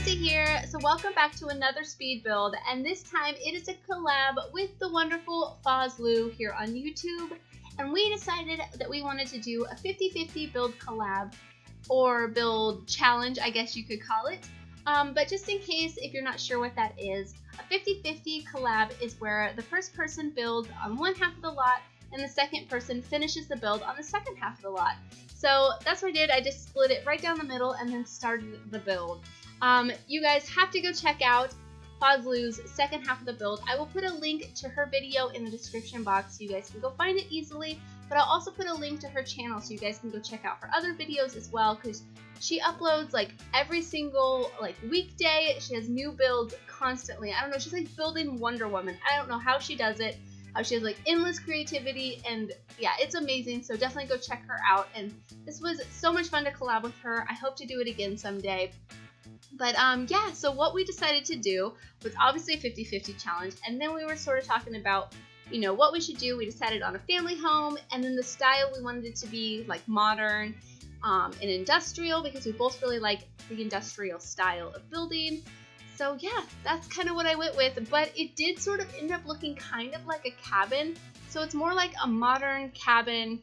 SimLicy here. So welcome back to another speed build, and this time it is a collab with the wonderful Fozlou here on YouTube. And we decided that we wanted to do a 50-50 build collab, or build challenge, I guess you could call it. But just in case, if you're not sure what that is, a 50-50 collab is where the first person builds on one half of the lot and the second person finishes the build on the second half of the lot. So that's what I did. I just split it right down the middle and then started the build. You guys have to go check out Fozlou's second half of the build. I will put a link to her video in the description box so you guys can go find it easily, but I'll also put a link to her channel so you guys can go check out her other videos as well, because she uploads like every single weekday. She has new builds constantly. I don't know, she's like building Wonder Woman. I don't know how she does it. She has like endless creativity, and yeah, it's amazing. So definitely go check her out. And this was so much fun to collab with her. I hope to do it again someday. But yeah, so what we decided to do was obviously a 50-50 challenge, and then we were sort of talking about, you know, what we should do. We decided on a family home, and then the style we wanted it to be like modern and industrial, because we both really like the industrial style of building. So yeah, that's kind of what I went with, but it did sort of end up looking kind of like a cabin. So it's more like a modern cabin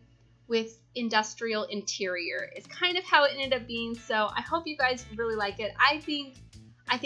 with industrial interior. It's kind of how it ended up being. So I hope you guys really like it. I think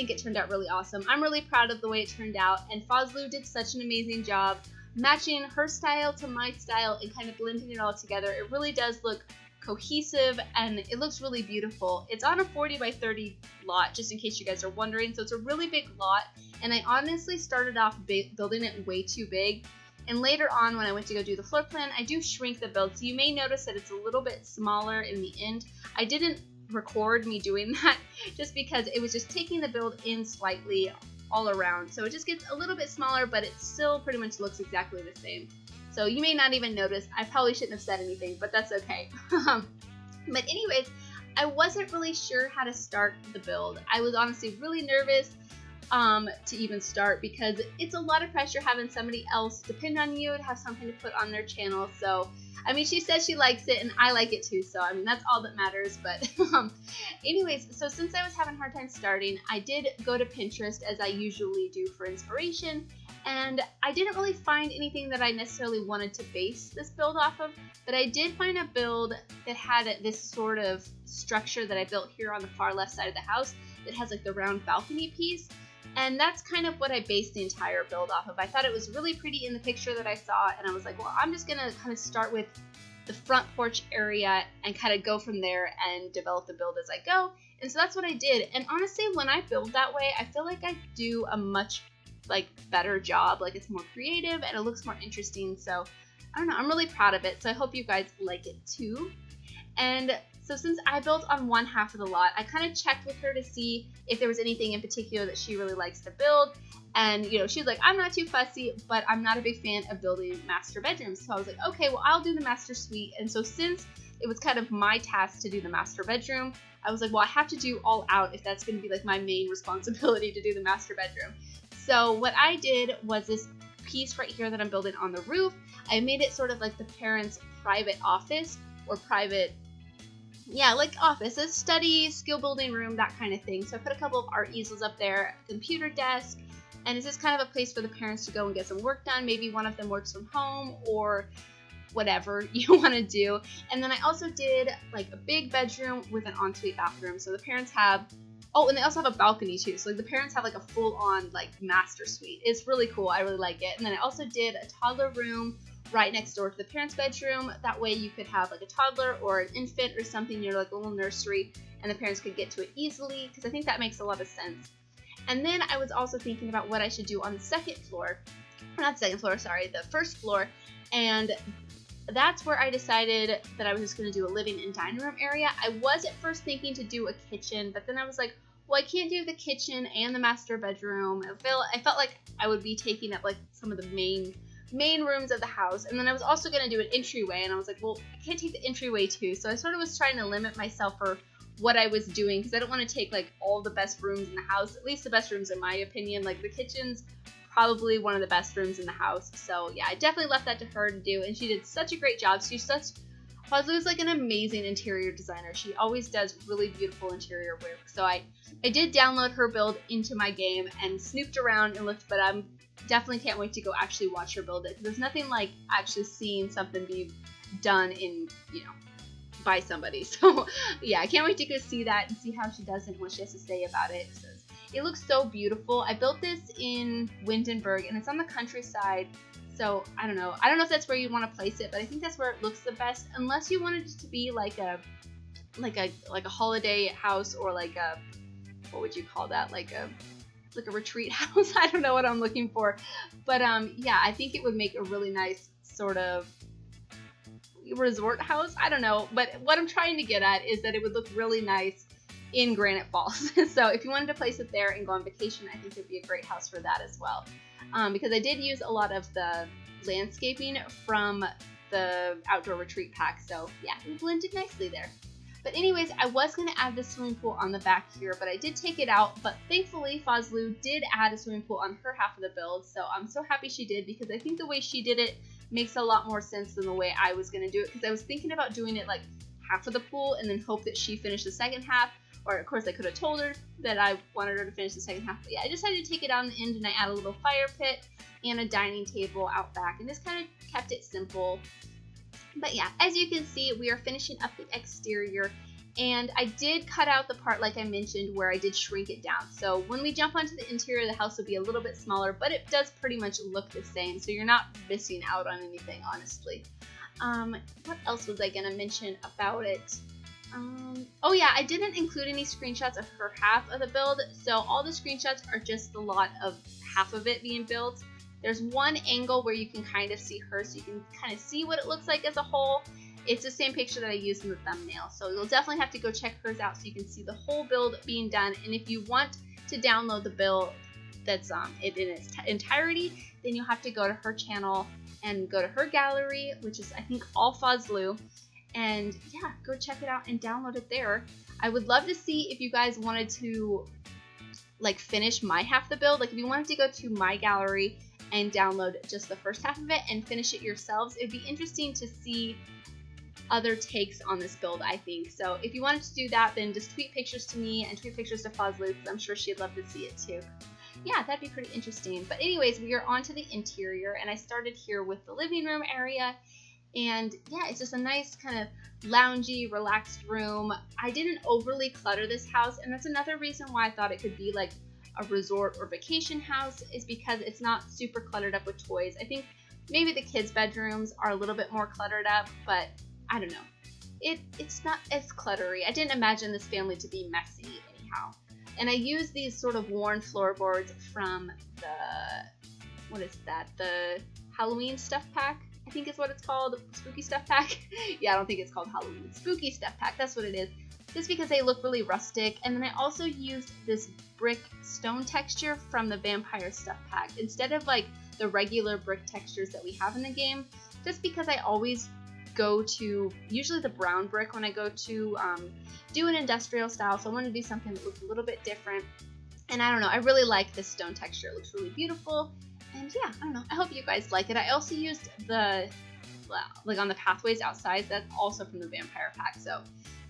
it turned out really awesome. I'm really proud of the way it turned out, and Fozlou did such an amazing job matching her style to my style and kind of blending it all together. It really does look cohesive, and it looks really beautiful. It's on a 40 by 30 lot, just in case you guys are wondering. So it's a really big lot, and I honestly started off building it way too big. And later on, when I went to go do the floor plan, I do shrink the build. So you may notice that it's a little bit smaller in the end. I didn't record me doing that just because it was just taking the build in slightly all around. So it just gets a little bit smaller, but it still pretty much looks exactly the same. So you may not even notice. I probably shouldn't have said anything, but that's okay. But anyways, I wasn't really sure how to start the build. I was honestly really nervous to even start, because it's a lot of pressure having somebody else depend on you to have something to put on their channel. So I mean, she says she likes it and I like it too, so I mean, that's all that matters. But anyways, so since I was having a hard time starting, I did go to Pinterest, as I usually do, for inspiration, and I didn't really find anything that I necessarily wanted to base this build off of, but I did find a build that had this sort of structure that I built here on the far left side of the house that has like the round balcony piece. And that's kind of what I based the entire build off of. I thought it was really pretty in the picture that I saw, and I was like, well, I'm just going to kind of start with the front porch area and kind of go from there and develop the build as I go. And so that's what I did. And honestly, when I build that way, I feel like I do a much better job. Like, it's more creative and it looks more interesting. So I don't know, I'm really proud of it. So I hope you guys like it too. And so since I built on one half of the lot, I kind of checked with her to see if there was anything in particular that she really likes to build. And, you know, she was like, I'm not too fussy, but I'm not a big fan of building master bedrooms. So I was like, okay, well, I'll do the master suite. And so since it was kind of my task to do the master bedroom, I was like, well, I have to do all out if that's going to be like my main responsibility to do the master bedroom. So what I did was this piece right here that I'm building on the roof. I made it sort of like the parents' private office, or private, yeah, like offices, study, skill building room, that kind of thing. So I put a couple of art easels up there, a computer desk, and it's just kind of a place for the parents to go and get some work done. Maybe one of them works from home or whatever you want to do. And then I also did like a big bedroom with an ensuite bathroom. So the parents have, oh, and they also have a balcony too. So like the parents have like a full-on like master suite. It's really cool. I really like it. And then I also did a toddler room right next door to the parents' bedroom. That way you could have like a toddler or an infant or something near like a little nursery, and the parents could get to it easily, because I think that makes a lot of sense. And then I was also thinking about what I should do on the second floor, or not second floor, sorry, the first floor. And that's where I decided that I was just going to do a living and dining room area. I was at first thinking to do a kitchen, but then I was like, well, I can't do the kitchen and the master bedroom. I felt like I would be taking up like some of the main rooms of the house. And then I was also going to do an entryway, and I was like, well, I can't take the entryway too. So I sort of was trying to limit myself for what I was doing, because I don't want to take like all the best rooms in the house, at least the best rooms in my opinion. Like the kitchen's probably one of the best rooms in the house. So yeah, I definitely left that to her to do, and she did such a great job. She's such Fozlou is like an amazing interior designer. She always does really beautiful interior work. So I did download her build into my game and snooped around and looked, but I'm definitely can't wait to go actually watch her build it. There's nothing like actually seeing something be done in, by somebody. So yeah, I can't wait to go see that and see how she does it and what she has to say about it. It looks so beautiful. I built this in Windenburg and it's on the countryside. So I don't know if that's where you'd want to place it, but I think that's where it looks the best, unless you wanted it to be like a holiday house, or like a, what would you call that? Like a retreat house. I don't know what I'm looking for. But yeah, I think it would make a really nice sort of resort house. I don't know, but what I'm trying to get at is that it would look really nice in Granite Falls. So if you wanted to place it there and go on vacation, I think it'd be a great house for that as well. Because I did use a lot of the landscaping from the outdoor retreat pack. So yeah, it blended nicely there. But anyways, I was going to add the swimming pool on the back here, but I did take it out. But thankfully, Fozlou did add a swimming pool on her half of the build. So I'm so happy she did, because I think the way she did it makes a lot more sense than the way I was going to do it. Because I was thinking about doing it like half of the pool and then hope that she finished the second half. Or of course I could have told her that I wanted her to finish the second half. But yeah, I decided to take it out in the end, and I add a little fire pit and a dining table out back, and just kind of kept it simple. But yeah, as you can see, we are finishing up the exterior, and I did cut out the part, like I mentioned, where I did shrink it down. So when we jump onto the interior, the house will be a little bit smaller, but it does pretty much look the same, so you're not missing out on anything, honestly. What else was I going to mention about it? Oh yeah, I didn't include any screenshots of her half of the build, so all the screenshots are just the lot of half of it being built. There's one angle where you can kind of see her, so you can kind of see what it looks like as a whole. It's the same picture that I used in the thumbnail, so you'll definitely have to go check hers out so you can see the whole build being done. And if you want to download the build that's in its entirety, then you'll have to go to her channel and go to her gallery, which is I think all Fozlou. And yeah, go check it out and download it there. I would love to see if you guys wanted to like finish my half of the build. Like if you wanted to go to my gallery and download just the first half of it and finish it yourselves, it'd be interesting to see other takes on this build, I think. So if you wanted to do that, then just tweet pictures to me and tweet pictures to Fozlou, because I'm sure she'd love to see it too. Yeah, that'd be pretty interesting. But anyways, we are on to the interior, and I started here with the living room area. And yeah, it's just a nice kind of loungy, relaxed room. I didn't overly clutter this house, and that's another reason why I thought it could be like a resort or vacation house, is because it's not super cluttered up with toys. I think maybe the kids' bedrooms are a little bit more cluttered up, but I don't know. It's not as cluttery. I didn't imagine this family to be messy anyhow. And I used these sort of worn floorboards from the Halloween stuff pack, I think is what it's called, spooky stuff pack. Yeah, I don't think it's called Halloween. Spooky stuff pack, that's what it is. Just because they look really rustic. And then I also used this brick stone texture from the vampire stuff pack, instead of like the regular brick textures that we have in the game, just because I always go to usually the brown brick when I go to do an industrial style. So I want to do something that looks a little bit different. And I don't know, I really like this stone texture. It looks really beautiful. And yeah, I don't know, I hope you guys like it. I also used like on the pathways outside, that's also from the vampire pack. So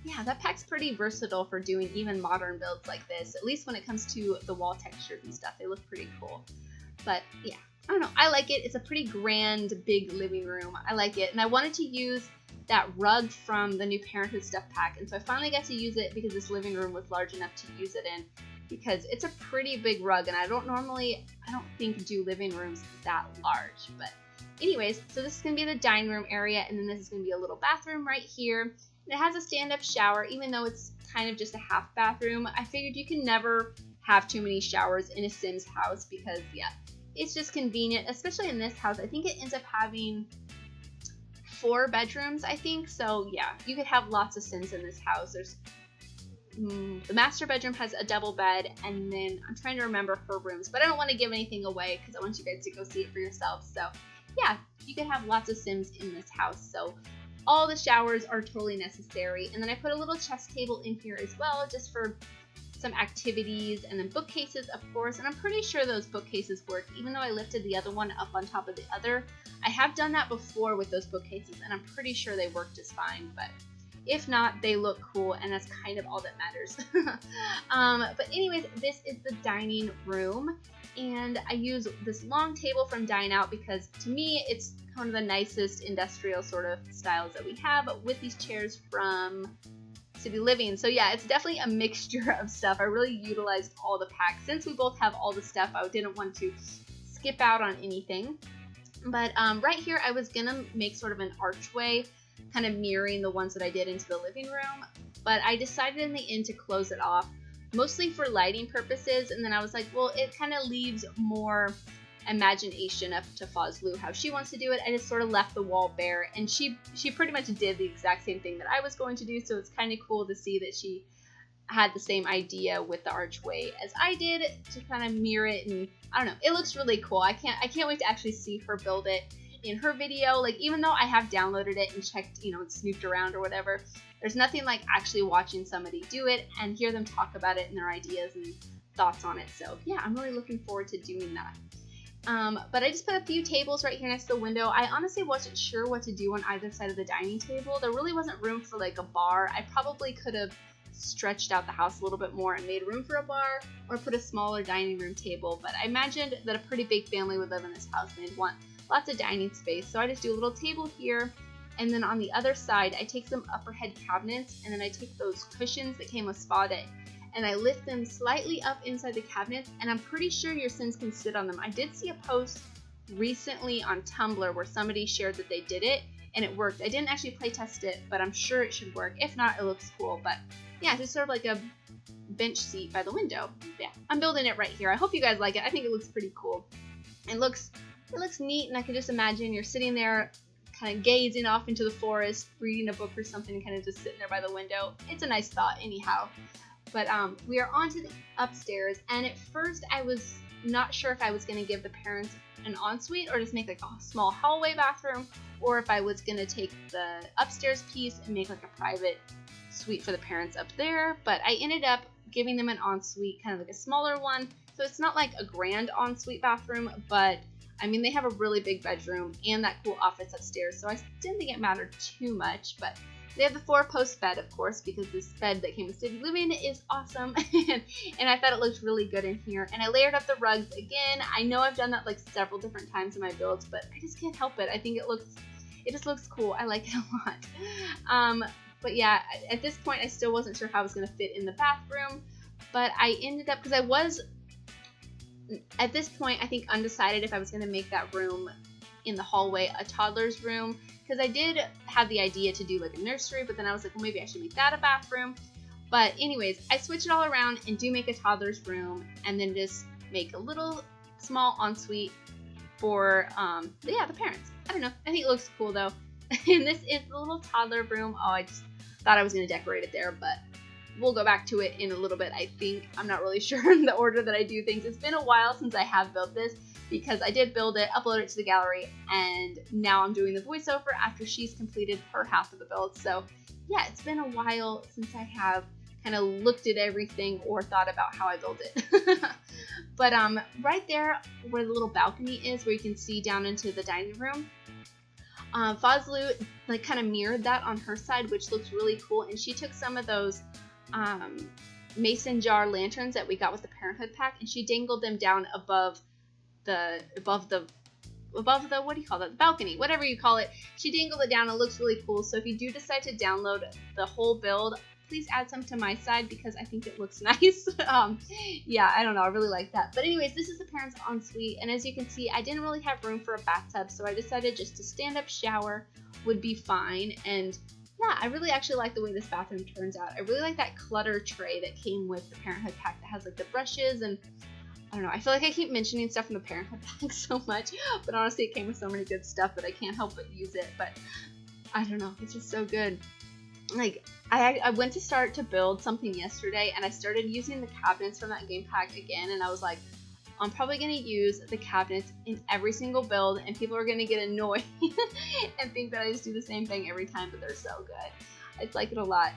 yeah, that pack's pretty versatile for doing even modern builds like this, at least when it comes to the wall textures and stuff. They look pretty cool. But yeah, I don't know, I like it. It's a pretty grand, big living room. I like it. And I wanted to use that rug from the New Parenthood stuff pack. And so I finally got to use it because this living room was large enough to use it in, because it's a pretty big rug, and I don't think do living rooms that large. But anyways, so this is going to be the dining room area, and then this is going to be a little bathroom right here. And it has a stand-up shower, even though it's kind of just a half bathroom. I figured you can never have too many showers in a Sims house, because yeah, it's just convenient, especially in this house. I think it ends up having 4 bedrooms, I think. So yeah, you could have lots of Sims in this house. There's the master bedroom has a double bed, and then I'm trying to remember her rooms, but I don't want to give anything away because I want you guys to go see it for yourselves. So yeah, you can have lots of Sims in this house. So all the showers are totally necessary. And then I put a little chess table in here as well, just for some activities, and then bookcases, of course. And I'm pretty sure those bookcases work, even though I lifted the other one up on top of the other. I have done that before with those bookcases, and I'm pretty sure they work just fine. But if not, they look cool, and that's kind of all that matters. But anyways, this is the dining room, and I use this long table from Dine Out because to me it's one of the nicest industrial sort of styles that we have, with these chairs from City Living. So yeah, it's definitely a mixture of stuff. I really utilized all the packs. Since we both have all the stuff, I didn't want to skip out on anything. But right here, I was gonna make sort of an archway, kind of mirroring the ones that I did into the living room, but I decided in the end to close it off, mostly for lighting purposes. And then I was like, well, it kind of leaves more imagination up to Fozlou how she wants to do it. I just sort of left the wall bare, and she pretty much did the exact same thing that I was going to do, so it's kind of cool to see that she had the same idea with the archway as I did, to kind of mirror it. And I don't know, it looks really cool. I can't wait to actually see her build it in her video. Like, even though I have downloaded it and checked, and snooped around or whatever, there's nothing like actually watching somebody do it and hear them talk about it and their ideas and thoughts on it. So yeah, I'm really looking forward to doing that. But I just put a few tables right here next to the window. I honestly wasn't sure what to do on either side of the dining table. There really wasn't room for like a bar. I probably could have stretched out the house a little bit more and made room for a bar, or put a smaller dining room table, but I imagined that a pretty big family would live in this house and they'd want lots of dining space. So I just do a little table here, and then on the other side I take some upper head cabinets, and then I take those cushions that came with Spa Day and I lift them slightly up inside the cabinets, and I'm pretty sure your Sims can sit on them. I did see a post recently on Tumblr where somebody shared that they did it and it worked. I didn't actually play test it, but I'm sure it should work. If not, it looks cool. But yeah, just sort of like a bench seat by the window. Yeah, I'm building it right here. I hope you guys like it. I think it looks pretty cool. It looks neat, and I can just imagine you're sitting there kind of gazing off into the forest, reading a book or something, kind of just sitting there by the window. It's a nice thought anyhow. But we are on to the upstairs, and at first I was not sure if I was going to give the parents an ensuite or just make like a small hallway bathroom, or if I was going to take the upstairs piece and make like a private suite for the parents up there. But I ended up giving them an ensuite, kind of like a smaller one. So it's not like a grand ensuite bathroom, but I mean, they have a really big bedroom and that cool office upstairs, so I didn't think it mattered too much. But they have the 4-post bed, of course, because this bed that came with City Living is awesome, and I thought it looked really good in here. And I layered up the rugs again. I know I've done that like several different times in my builds, but I just can't help it. I think it just looks cool. I like it a lot. But yeah, at this point, I still wasn't sure how I was going to fit in the bathroom, but I ended up, because I was, at this point, I think undecided if I was going to make that room in the hallway a toddler's room, because I did have the idea to do like a nursery, but then I was like, well, maybe I should make that a bathroom. But anyways, I switch it all around and do make a toddler's room, and then just make a little small ensuite for the parents. I don't know, I think it looks cool though. And this is the little toddler room. Oh, I just thought I was going to decorate it there, but we'll go back to it in a little bit. I think I'm not really sure in the order that I do things. It's been a while since I have built this, because I did build it, upload it to the gallery, and now I'm doing the voiceover after she's completed her half of the build. So yeah, it's been a while since I have kind of looked at everything or thought about how I built it. But right there where the little balcony is, where you can see down into the dining room, Fozlou like kind of mirrored that on her side, which looks really cool. And she took some of those mason jar lanterns that we got with the Parenthood pack, and she dangled them down above the what do you call that, the balcony, whatever you call it. She dangled it down. It looks really cool. So if you do decide to download the whole build, please add some to my side, because I think it looks nice. Yeah, I don't know, I really like that. But anyways, this is the parents' ensuite, and as you can see, I didn't really have room for a bathtub, so I decided just a stand-up shower would be fine. And yeah, I really actually like the way this bathroom turns out. I really like that clutter tray that came with the Parenthood pack that has like the brushes, and I don't know, I feel like I keep mentioning stuff from the Parenthood pack so much, but honestly it came with so many good stuff that I can't help but use it. But I don't know, it's just so good. Like, I went to start to build something yesterday, and I started using the cabinets from that game pack again, and I was like, I'm probably going to use the cabinets in every single build, and people are going to get annoyed and think that I just do the same thing every time, but they're so good. I like it a lot.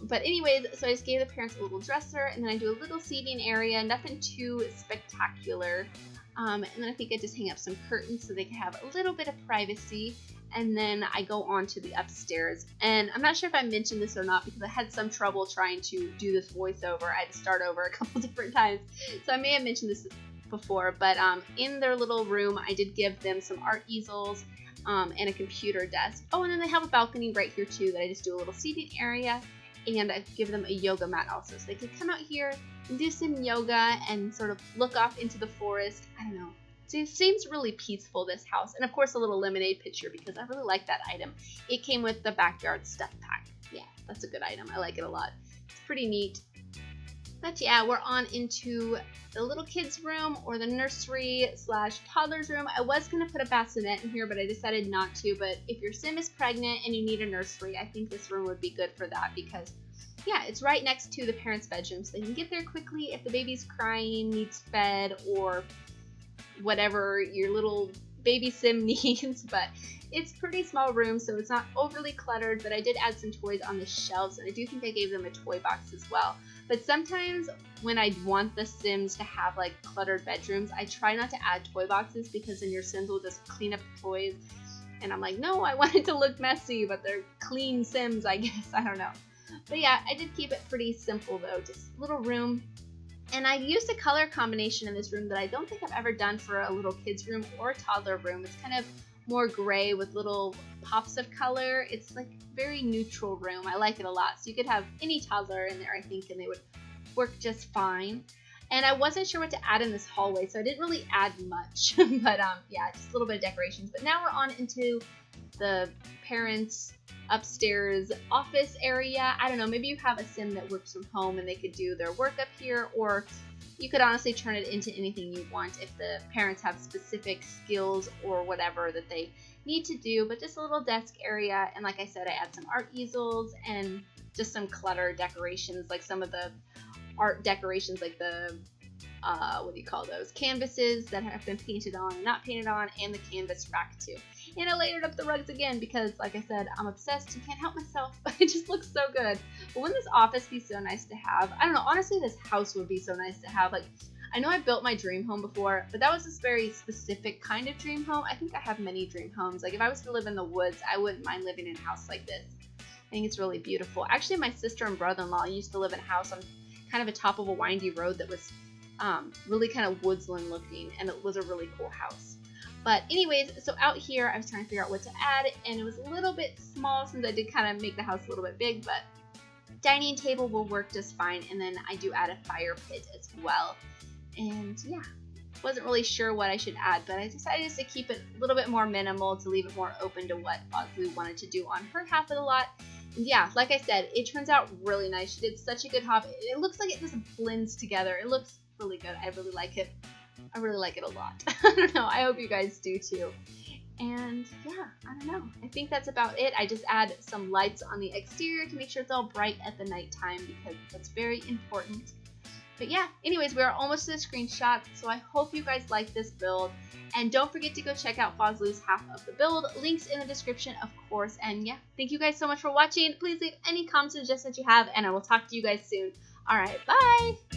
But anyways, so I just gave the parents a little dresser, and then I do a little seating area, nothing too spectacular. And then I think I just hang up some curtains so they can have a little bit of privacy. And then I go on to the upstairs. And I'm not sure if I mentioned this or not because I had some trouble trying to do this voiceover. I had to start over a couple different times. So I may have mentioned this before, but in their little room, I did give them some art easels and a computer desk. Oh, and then they have a balcony right here too that I just do a little seating area. And I give them a yoga mat also. So they can come out here and do some yoga and sort of look off into the forest. I don't know. It seems really peaceful, this house. And of course a little lemonade pitcher because I really like that item. It came with the backyard stuff pack. Yeah, that's a good item. I like it a lot. It's pretty neat. But yeah, we're on into the little kids room or the nursery / toddlers room. I was going to put a bassinet in here, but I decided not to. But if your sim is pregnant and you need a nursery, I think this room would be good for that because yeah, it's right next to the parents' bedroom. So they can get there quickly if the baby's crying, needs fed, or whatever your little baby sim needs. But it's a pretty small room, so it's not overly cluttered, but I did add some toys on the shelves, and I do think I gave them a toy box as well. But sometimes when I want the Sims to have like cluttered bedrooms, I try not to add toy boxes because then your Sims will just clean up the toys. And I'm like, no, I want it to look messy, but they're clean Sims, I guess. I don't know. But yeah, I did keep it pretty simple though, just a little room. And I used a color combination in this room that I don't think I've ever done for a little kid's room or a toddler room. It's kind of more gray with little pops of color. It's like very neutral room. I like it a lot. So you could have any toddler in there, I think, and they would work just fine. And I wasn't sure what to add in this hallway, so I didn't really add much. But yeah, just a little bit of decorations. But now we're on into the parents' upstairs office area. I don't know, maybe you have a sim that works from home and they could do their work up here, or you could honestly turn it into anything you want if the parents have specific skills or whatever that they need to do. But just a little desk area, and like I said, I add some art easels and just some clutter decorations, like some of the art decorations, like the what do you call those, canvases that have been painted on and not painted on, and the canvas rack too. And I layered up the rugs again because, like I said, I'm obsessed and can't help myself. It just looks so good. But wouldn't this office be so nice to have? I don't know, honestly this house would be so nice to have. Like, I know I built my dream home before, but that was this very specific kind of dream home. I think I have many dream homes. Like if I was to live in the woods, I wouldn't mind living in a house like this. I think it's really beautiful. Actually, my sister and brother-in-law used to live in a house on kind of a top of a windy road that was really kind of woodsland looking, and it was a really cool house. But anyways, so out here I was trying to figure out what to add, and it was a little bit small since I did kind of make the house a little bit big, but dining table will work just fine. And then I do add a fire pit as well. And yeah, wasn't really sure what I should add, but I decided just to keep it a little bit more minimal, to leave it more open to what Fozlou wanted to do on her half of the lot. And yeah, like I said, it turns out really nice. She did such a good job. It looks like it just blends together. It looks really good. I really like it. I really like it a lot. I don't know. I hope you guys do too. And yeah, I don't know. I think that's about it. I just add some lights on the exterior to make sure it's all bright at the nighttime because that's very important. But yeah, anyways, we're almost to the screenshot, so I hope you guys like this build. And don't forget to go check out Fozlou's half of the build. Links in the description, of course. And yeah, thank you guys so much for watching. Please leave any comments or suggestions that you have, and I will talk to you guys soon. Alright, bye!